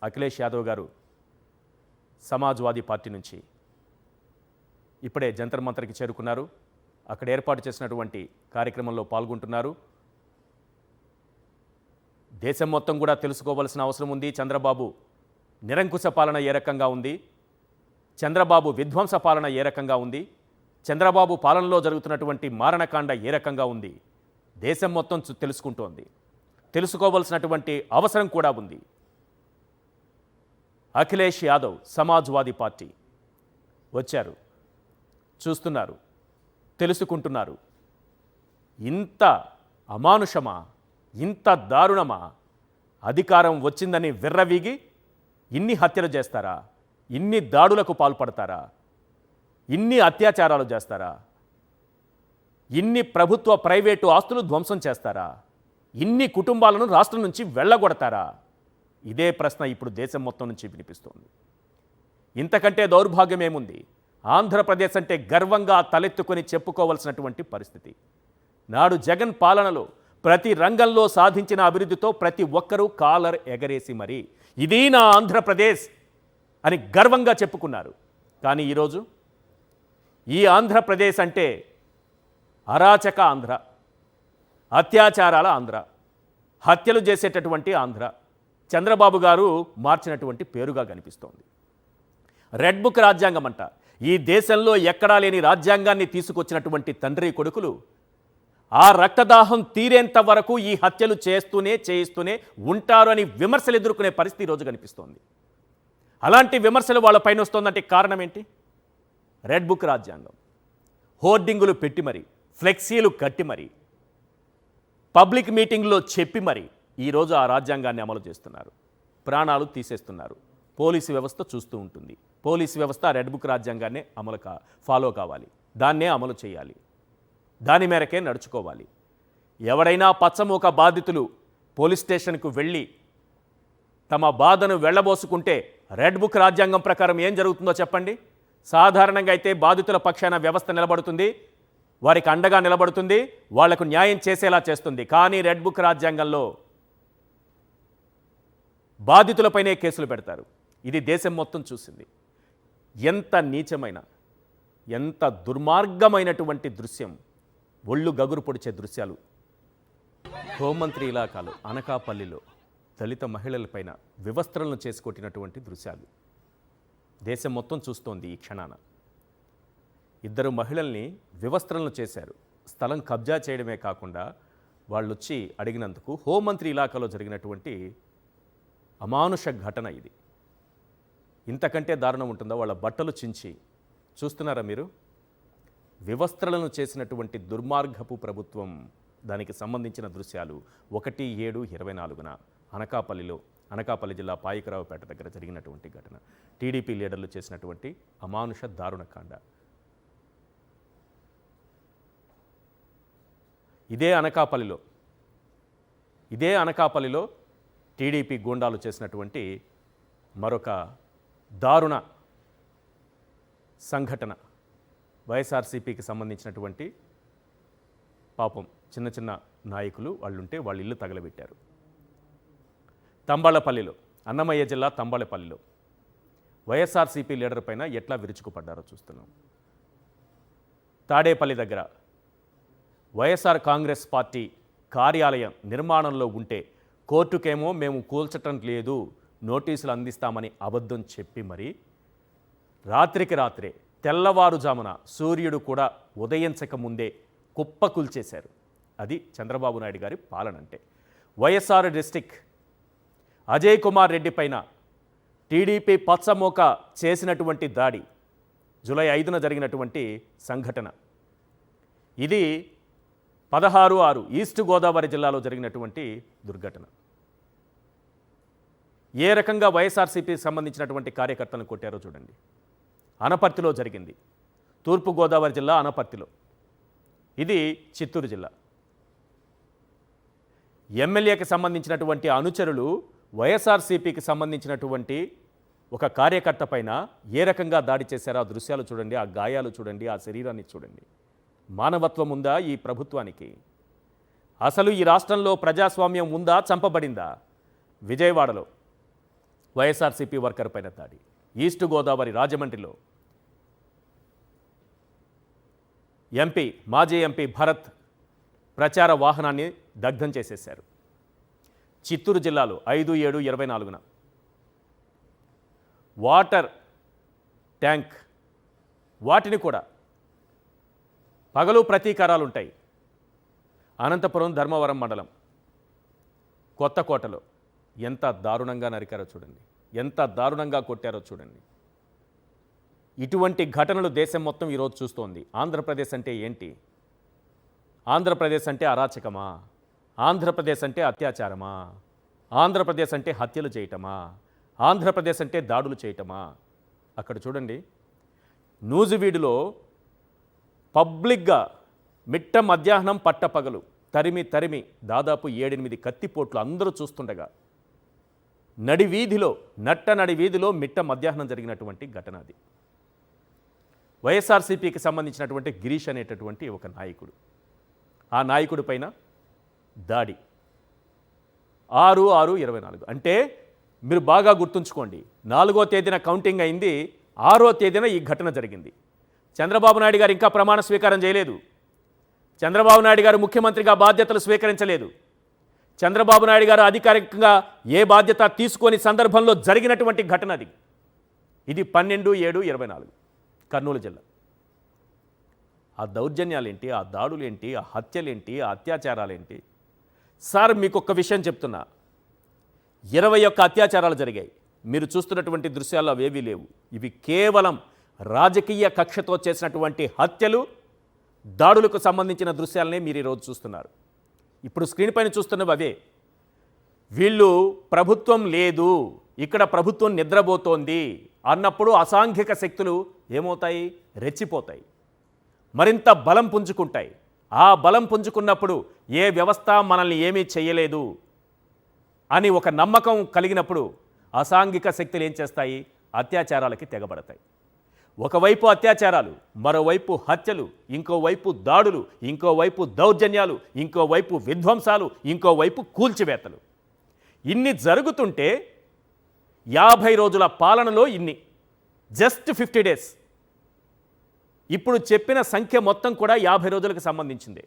అఖిలేష్ యాదవ్ గారు సమాజ్వాదీ పార్టీ నుంచి ఇప్పుడే జంతర్ మంతర్కి చేరుకున్నారు. అక్కడ ఏర్పాటు చేసినటువంటి కార్యక్రమంలో పాల్గొంటున్నారు. దేశం మొత్తం కూడా తెలుసుకోవాల్సిన అవసరం ఉంది. చంద్రబాబు నిరంకుశ పాలన ఏ రకంగా ఉంది, చంద్రబాబు విధ్వంస పాలన ఏ రకంగా ఉంది, చంద్రబాబు పాలనలో జరుగుతున్నటువంటి మారణకాండ ఏ రకంగా ఉంది, దేశం మొత్తం తెలుసుకుంటోంది. తెలుసుకోవాల్సినటువంటి అవసరం కూడా ఉంది. అఖిలేష్ యాదవ్ సమాజ్వాదీ పార్టీ వచ్చారు, చూస్తున్నారు, తెలుసుకుంటున్నారు. ఇంత అమానుషమా, ఇంత దారుణమా? అధికారం వచ్చిందని విర్రవీగి ఇన్ని హత్యలు చేస్తారా? ఇన్ని దాడులకు పాల్పడతారా? ఇన్ని అత్యాచారాలు చేస్తారా? ఇన్ని ప్రభుత్వ ప్రైవేటు ఆస్తులు ధ్వంసం చేస్తారా? ఇన్ని కుటుంబాలను రాష్ట్రం నుంచి వెళ్ళగొడతారా? ఇదే ప్రశ్న ఇప్పుడు దేశం మొత్తం నుంచి వినిపిస్తోంది. ఇంతకంటే దౌర్భాగ్యం ఏముంది? ఆంధ్రప్రదేశ్ అంటే గర్వంగా తలెత్తుకొని చెప్పుకోవాల్సినటువంటి పరిస్థితి. నాడు జగన్ పాలనలో ప్రతి రంగంలో సాధించిన అభివృద్ధితో ప్రతి ఒక్కరూ కాలర్ ఎగరేసి మరి ఇది నా ఆంధ్రప్రదేశ్ అని గర్వంగా చెప్పుకున్నారు. కానీ ఈరోజు ఈ ఆంధ్రప్రదేశ్ అంటే అరాచక ఆంధ్ర, అత్యాచారాల ఆంధ్ర, హత్యలు చేసేటటువంటి ఆంధ్ర, చంద్రబాబు గారు మార్చినటువంటి పేరుగా కనిపిస్తోంది. రెడ్ బుక్ రాజ్యాంగం అంట. ఈ దేశంలో ఎక్కడా లేని రాజ్యాంగాన్ని తీసుకొచ్చినటువంటి తండ్రి కొడుకులు ఆ రక్తదాహం తీరేంత వరకు ఈ హత్యలు చేయిస్తూనే ఉంటారు అని విమర్శలు ఎదుర్కొనే పరిస్థితి ఈరోజు కనిపిస్తోంది. అలాంటి విమర్శలు వాళ్ళ పైన వస్తుందంటే కారణం ఏంటి? రెడ్ బుక్ రాజ్యాంగం. హోర్డింగులు పెట్టి మరి, ఫ్లెక్సీలు కట్టి మరి, పబ్లిక్ మీటింగ్లో చెప్పి మరి ఈరోజు ఆ రాజ్యాంగాన్ని అమలు చేస్తున్నారు. ప్రాణాలు తీసేస్తున్నారు. పోలీసు వ్యవస్థ చూస్తూ ఉంటుంది. పోలీసు వ్యవస్థ రెడ్ బుక్ రాజ్యాంగాన్ని ఫాలో కావాలి, దాన్నే అమలు చేయాలి, దాని మేరకే నడుచుకోవాలి. ఎవరైనా పచ్చమూక బాధితులు పోలీస్ స్టేషన్కు వెళ్ళి తమ బాధను వెళ్ళబోసుకుంటే రెడ్ బుక్ రాజ్యాంగం ప్రకారం ఏం జరుగుతుందో చెప్పండి. సాధారణంగా అయితే బాధితుల పక్షాన వ్యవస్థ నిలబడుతుంది, వారికి అండగా నిలబడుతుంది, వాళ్లకు న్యాయం చేసేలా చేస్తుంది. కానీ రెడ్ బుక్ రాజ్యాంగంలో బాధితులపైనే కేసులు పెడతారు. ఇది దేశం మొత్తం చూసింది. ఎంత నీచమైన, ఎంత దుర్మార్గమైనటువంటి దృశ్యం, ఒళ్ళు గగురు పొడిచే దృశ్యాలు. హోంమంత్రి ఇలాకాలో అనకాపల్లిలో దళిత మహిళలపైన వివస్త్రలను చేసుకొట్టినటువంటి దృశ్యాలు దేశం మొత్తం చూస్తోంది. ఈ క్షణాన 2 మహిళల్ని వివస్త్రలను చేశారు. స్థలం కబ్జా చేయడమే కాకుండా వాళ్ళు వచ్చి అడిగినందుకు హోంమంత్రి ఇలాకాలో జరిగినటువంటి అమానుష ఘటన ఇది. ఇంతకంటే దారుణం ఉంటుందా? వాళ్ళ బట్టలు చించి చూస్తున్నారా మీరు? వివస్త్రలను చేసినటువంటి దుర్మార్గపు ప్రభుత్వం. దానికి సంబంధించిన దృశ్యాలు 1/7/24 అనకాపల్లి జిల్లా పాయికరావుపేట దగ్గర జరిగినటువంటి ఘటన. టీడీపీ లీడర్లు చేసినటువంటి అమానుష దారుణకాండ. ఇదే అనకాపల్లిలో టీడీపీ గూండాలు చేసినటువంటి మరొక దారుణ సంఘటన. వైఎస్ఆర్సీపీకి సంబంధించినటువంటి పాపం చిన్న నాయకులు వాళ్ళుంటే వాళ్ళ ఇల్లు తగలబెట్టారు. తంబాళపల్లిలో, అన్నమయ్య జిల్లా తంబాళపల్లిలో వైఎస్ఆర్సీపీ లీడర్ పైన ఎట్లా విరుచుకుపడ్డారో చూస్తున్నాం. తాడేపల్లి దగ్గర వైఎస్ఆర్ కాంగ్రెస్ పార్టీ కార్యాలయం నిర్మాణంలో ఉంటే కోర్టుకేమో మేము కూల్చటం లేదు, నోటీసులు అందిస్తామని అబద్ధం చెప్పి మరి రాత్రికి రాత్రే తెల్లవారుజామున సూర్యుడు కూడా ఉదయించక ముందే కుప్పకూల్చేశారు. అది చంద్రబాబు నాయుడు గారి పాలన అంటే. వైఎస్ఆర్ డిస్ట్రిక్ట్ అజయ్ కుమార్ రెడ్డి పైన టీడీపీ పచ్చమోక చేసినటువంటి దాడి జూలై 5న జరిగినటువంటి సంఘటన. ఇది 16/6 ఈస్ట్ గోదావరి జిల్లాలో జరిగినటువంటి దుర్ఘటన. ఏ రకంగా వైఎస్ఆర్సీపీకి సంబంధించినటువంటి కార్యకర్తలను కొట్టారో చూడండి. అనపర్తిలో జరిగింది, తూర్పుగోదావరి జిల్లా అనపర్తిలో. ఇది చిత్తూరు జిల్లా. ఎమ్మెల్యేకి సంబంధించినటువంటి అనుచరులు వైఎస్ఆర్సీపీకి సంబంధించినటువంటి ఒక కార్యకర్త పైన ఏ రకంగా దాడి చేశారో ఆ దృశ్యాలు చూడండి, ఆ గాయాలు చూడండి, ఆ శరీరాన్ని చూడండి. మానవత్వం ఉందా ఈ ప్రభుత్వానికి? అసలు ఈ రాష్ట్రంలో ప్రజాస్వామ్యం ఉందా, చంపబడిందా? విజయవాడలో వైఎస్ఆర్సీపీ వర్కర్ పైన దాడి. ఈస్ట్ గోదావరి రాజమండ్రిలో మాజీ ఎంపీ భరత్ ప్రచార వాహనాన్ని దగ్ధం చేసేశారు. చిత్తూరు జిల్లాలో 5/7/24 వాటర్ ట్యాంక్ వాటిని కూడా పగలు ప్రతీకారాలు ఉంటాయి. అనంతపురం ధర్మవరం మండలం కొత్తకోటలో ఎంత దారుణంగా నరికారో చూడండి, ఎంత దారుణంగా కొట్టారో చూడండి. ఇటువంటి ఘటనలు దేశం మొత్తం ఈరోజు చూస్తోంది. ఆంధ్రప్రదేశ్ అంటే ఏంటి? ఆంధ్రప్రదేశ్ అంటే అరాచకమా? ఆంధ్రప్రదేశ్ అంటే అత్యాచారమా? ఆంధ్రప్రదేశ్ అంటే హత్యలు చేయటమా? ఆంధ్రప్రదేశ్ అంటే దాడులు చేయటమా? అక్కడ చూడండి, నూజివీడులో పబ్లిక్గా మిట్ట మధ్యాహ్నం పట్టపగలు తరిమి దాదాపు 7-8 కత్తిపోట్లు అందరూ చూస్తుండగా నడి వీధిలో మిట్ట మధ్యాహ్నం జరిగినటువంటి ఘటన అది. వైఎస్ఆర్సీపీకి సంబంధించినటువంటి గిరీష్ అనేటటువంటి ఒక నాయకుడు, ఆ నాయకుడి పైన దాడి 6/6/24. అంటే మీరు బాగా గుర్తుంచుకోండి, 4వ తేదీన కౌంటింగ్ అయింది, 6వ తేదీన ఈ ఘటన జరిగింది. చంద్రబాబు నాయుడు గారు ఇంకా ప్రమాణ స్వీకారం చేయలేదు. చంద్రబాబు నాయుడు గారు ముఖ్యమంత్రిగా బాధ్యతలు స్వీకరించలేదు. చంద్రబాబు నాయుడు గారు అధికారికంగా ఏ బాధ్యత తీసుకొని సందర్భంలో జరిగినటువంటి ఘటన అది. ఇది 12/7/24 కర్నూలు జిల్లా. ఆ దౌర్జన్యాలేంటి, ఆ దాడులేంటి, ఆ హత్యలేంటి, ఆ అత్యాచారాలేంటి? సార్ మీకు ఒక్క విషయం చెప్తున్నా, 21 అత్యాచారాలు జరిగాయి. మీరు చూస్తున్నటువంటి దృశ్యాల్లో అవేవీ లేవు. ఇవి కేవలం రాజకీయ కక్షతో చేసినటువంటి హత్యలు, దాడులకు సంబంధించిన దృశ్యాలనే మీరు ఈరోజు చూస్తున్నారు. ఇప్పుడు స్క్రీన్ పైన చూస్తున్నవి అవే. వీళ్ళు ప్రభుత్వం లేదు, ఇక్కడ ప్రభుత్వం నిద్రపోతోంది అన్నప్పుడు అసాంఘిక శక్తులు ఏమవుతాయి? రెచ్చిపోతాయి, మరింత బలం పుంజుకుంటాయి. ఆ బలం పుంజుకున్నప్పుడు ఏ వ్యవస్థ మనల్ని ఏమీ చేయలేదు అని ఒక నమ్మకం కలిగినప్పుడు అసాంఘిక శక్తులు ఏం చేస్తాయి? అత్యాచారాలకి తెగబడతాయి. ఒకవైపు అత్యాచారాలు, మరోవైపు హత్యలు, ఇంకోవైపు దాడులు, ఇంకోవైపు దౌర్జన్యాలు, ఇంకోవైపు విధ్వంసాలు, ఇంకోవైపు కూల్చివేతలు. ఇన్ని జరుగుతుంటే 50 రోజుల పాలనలో ఇన్ని, జస్ట్ 50 డేస్. ఇప్పుడు చెప్పిన సంఖ్య మొత్తం కూడా 50 రోజులకు సంబంధించిందే.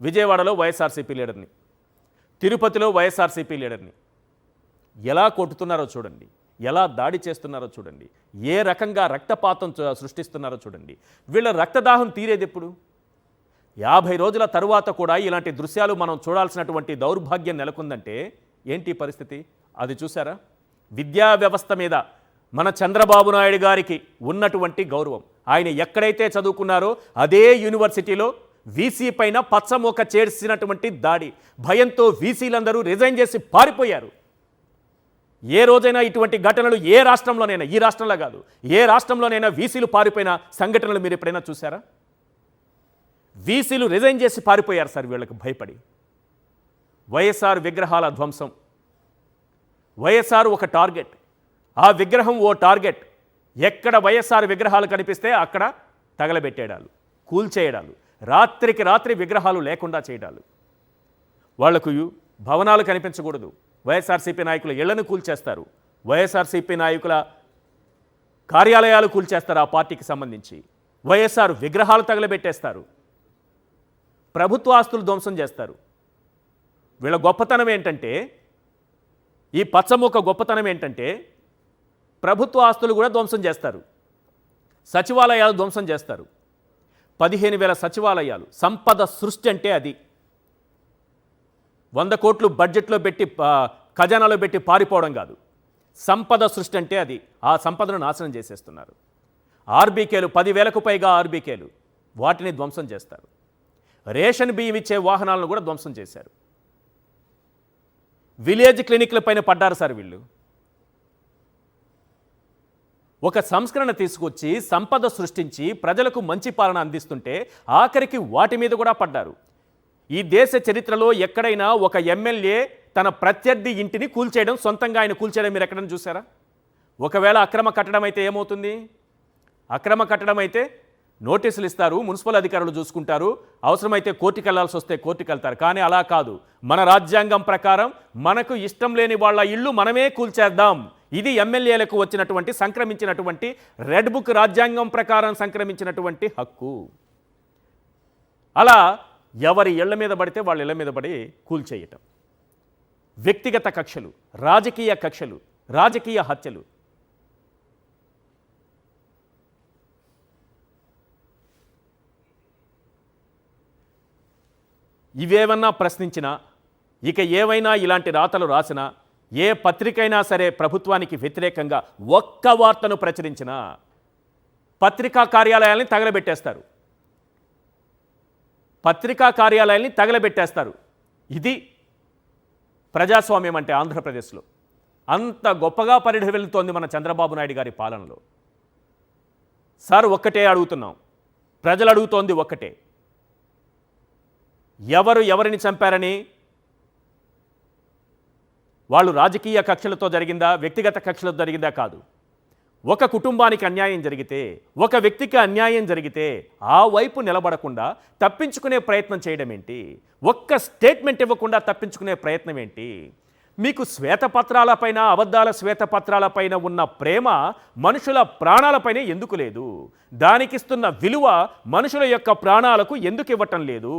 విజయవాడలో వైఎస్ఆర్సీపీ లీడర్ని, తిరుపతిలో వైఎస్ఆర్సీపీ లీడర్ని ఎలా కొట్టుతున్నారో చూడండి, ఎలా దాడి చేస్తున్నారో చూడండి, ఏ రకంగా రక్తపాతం సృష్టిస్తున్నారో చూడండి. వీళ్ళ రక్తదాహం తీరేది ఎప్పుడు? 50 రోజుల తరువాత కూడా ఇలాంటి దృశ్యాలు మనం చూడాల్సినటువంటి దౌర్భాగ్యం నెలకొందంటే ఏంటి పరిస్థితి? అది చూసారా? విద్యా వ్యవస్థ మీద మన చంద్రబాబు నాయుడు గారికి ఉన్నటువంటి గౌరవం, ఆయన ఎక్కడైతే చదువుకున్నారో అదే యూనివర్సిటీలో వీసీ పైన పచ్చమోక చేసినటువంటి దాడి, భయంతో వీసీలందరూ రిజైన్ చేసి పారిపోయారు. ఏ రోజైనా ఇటువంటి ఘటనలు ఏ రాష్ట్రంలోనైనా, ఈ రాష్ట్రంలో కాదు, ఏ రాష్ట్రంలోనైనా వీసీలు పారిపోయిన సంఘటనలు మీరు ఎప్పుడైనా చూసారా? వీసీలు రిజైన్ చేసి పారిపోయారు సార్ వీళ్ళకి భయపడి. వైఎస్ఆర్ విగ్రహాల ధ్వంసం, వైఎస్ఆర్ ఒక టార్గెట్, ఆ విగ్రహం ఓ టార్గెట్. ఎక్కడ వైఎస్ఆర్ విగ్రహాలు కనిపిస్తే అక్కడ తగలబెట్టేయడాలు, కూల్చేయడాలు, రాత్రికి రాత్రి విగ్రహాలు లేకుండా చేయడాలు. వాళ్లకు భవనాలు కనిపించకూడదు, వైఎస్ఆర్సీపీ నాయకుల ఇళ్లను కూల్చేస్తారు, వైఎస్ఆర్సీపీ నాయకుల కార్యాలయాలు కూల్చేస్తారు, ఆ పార్టీకి సంబంధించి వైఎస్ఆర్ విగ్రహాలు తగలబెట్టేస్తారు, ప్రభుత్వ ఆస్తులు ధ్వంసం చేస్తారు. వీళ్ళ గొప్పతనం ఏంటంటే, ఈ పచ్చముక్క గొప్పతనం ఏంటంటే ప్రభుత్వ ఆస్తులు కూడా ధ్వంసం చేస్తారు, సచివాలయాలు ధ్వంసం చేస్తారు. 15,000 సచివాలయాలు, సంపద సృష్టి అంటే అది. 100 కోట్లు బడ్జెట్లో పెట్టి ఖజానాలో పెట్టి పారిపోవడం కాదు, సంపద సృష్టి అంటే అది. ఆ సంపదను నాశనం చేసేస్తున్నారు. ఆర్బీకేలు, 10,000కు పైగా ఆర్బీకేలు, వాటిని ధ్వంసం చేస్తారు. రేషన్ బియ్యం ఇచ్చే వాహనాలను కూడా ధ్వంసం చేశారు. విలేజ్ క్లినిక్ల పైన పడ్డారు సార్ వీళ్ళు. ఒక సంస్కరణ తీసుకొచ్చి సంపద సృష్టించి ప్రజలకు మంచి పాలన అందిస్తుంటే ఆఖరికి వాటి మీద కూడా పడ్డారు. ఈ దేశ చరిత్రలో ఎక్కడైనా ఒక ఎమ్మెల్యే తన ప్రత్యర్థి ఇంటిని కూల్చేయడం, సొంతంగా ఆయన కూల్చేయడం మీరు ఎక్కడైనా చూసారా? ఒకవేళ అక్రమ కట్టడం అయితే ఏమవుతుంది? అక్రమ కట్టడం అయితే నోటీసులు ఇస్తారు, మున్సిపల్ అధికారులు చూసుకుంటారు, అవసరమైతే కోర్టుకు వెళ్లాల్సి వస్తే కోర్టుకు వెళ్తారు. కానీ అలా కాదు. మన రాజ్యాంగం ప్రకారం మనకు ఇష్టం లేని వాళ్ళ ఇళ్ళు మనమే కూల్చేద్దాం. ఇది ఎమ్మెల్యేలకు వచ్చినటువంటి సంక్రమించినటువంటి రెడ్ బుక్ రాజ్యాంగం ప్రకారం సంక్రమించినటువంటి హక్కు. అలా ఎవరి ఇళ్ల మీద పడితే వాళ్ళ ఇళ్ల మీద పడి కూల్చేయటం. వ్యక్తిగత కక్షలు, రాజకీయ కక్షలు, రాజకీయ హత్యలు. ఇవేమన్నా ప్రశ్నించినా, ఇక ఏవైనా ఇలాంటి రాతలు రాసినా, ఏ పత్రికైనా సరే ప్రభుత్వానికి వ్యతిరేకంగా ఒక్క వార్తను ప్రచురించినా పత్రికా కార్యాలయాల్ని తగలబెట్టేస్తారు. పత్రికా కార్యాలయాల్ని తగలబెట్టేస్తారు. ఇది ప్రజాస్వామ్యం అంటే ఆంధ్రప్రదేశ్లో. అంత గొప్పగా పరిఢవిల్లుతోంది మన చంద్రబాబు నాయుడు గారి పాలనలో. సార్ ఒక్కటే అడుగుతున్నాం, ప్రజలు అడుగుతోంది ఒక్కటే, ఎవరు ఎవరిని చంపారని, వాళ్ళు రాజకీయ కక్షలతో జరిగిందా, వ్యక్తిగత కక్షలతో జరిగిందా కాదు. ఒక కుటుంబానికి అన్యాయం జరిగితే, ఒక వ్యక్తికి అన్యాయం జరిగితే ఆ వైపు నిలబడకుండా తప్పించుకునే ప్రయత్నం చేయడం ఏంటి? ఒక్క స్టేట్మెంట్ ఇవ్వకుండా తప్పించుకునే ప్రయత్నం ఏంటి? మీకు శ్వేతపత్రాలపైన, అబద్ధాల శ్వేతపత్రాలపైన ఉన్న ప్రేమ మనుషుల ప్రాణాలపైన ఎందుకు లేదు? దానికిస్తున్న విలువ మనుషుల యొక్క ప్రాణాలకు ఎందుకు ఇవ్వటం లేదు?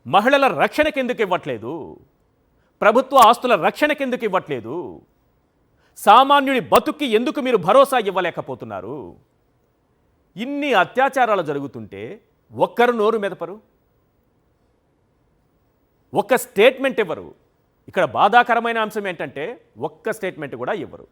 మహిళల రక్షణకు ఎందుకు ఇవ్వట్లేదు? ప్రభుత్వ ఆస్తుల రక్షణకు ఎందుకు ఇవ్వట్లేదు? సామాన్యుడి బతుక్కి ఎందుకు మీరు భరోసా ఇవ్వలేకపోతున్నారు? ఇన్ని అత్యాచారాలు జరుగుతుంటే ఒక్కరు నోరు మెదపరు, ఒక్క స్టేట్మెంట్ ఇవ్వరు. ఇక్కడ బాధాకరమైన అంశం ఏంటంటే ఒక్క స్టేట్మెంట్ కూడా ఇవ్వరు.